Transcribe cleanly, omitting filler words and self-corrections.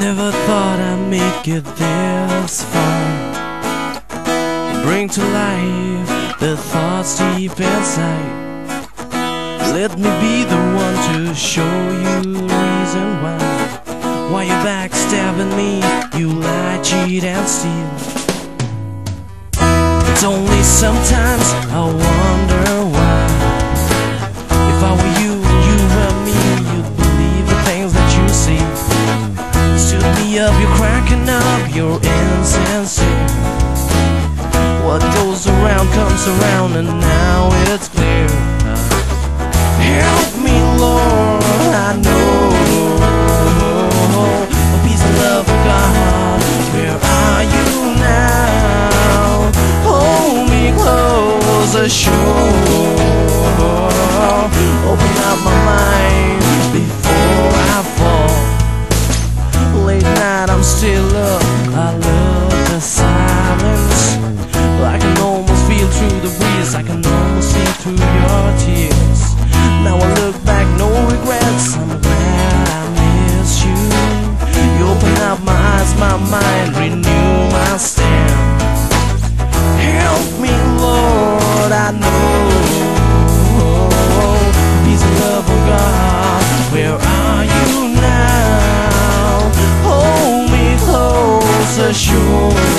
Never thought I'd make it this far. Bring to life the thoughts deep inside. Let me be the one to show you the reason why you backstabbing me, you lie, cheat and steal. It's only sometimes I wonder why. If I were you, you and me, you'd believe the things that you see. Stood me up, you're cracking up, you're insincere. What goes around comes around, and now it's clear. Help me, Lord, I know a piece of love of God. Where are you now? Hold me closer, sure. Open up my mind before I fall. Late night, I'm still up. I love the silence. I can almost feel through the breeze. I can almost see through your tears. Now I look back, no regrets. I'm glad I missed you. You open up my eyes, my mind, renew my stand. Help me, Lord, I know. Peace and love of God, where are you now? Hold me closer, sure.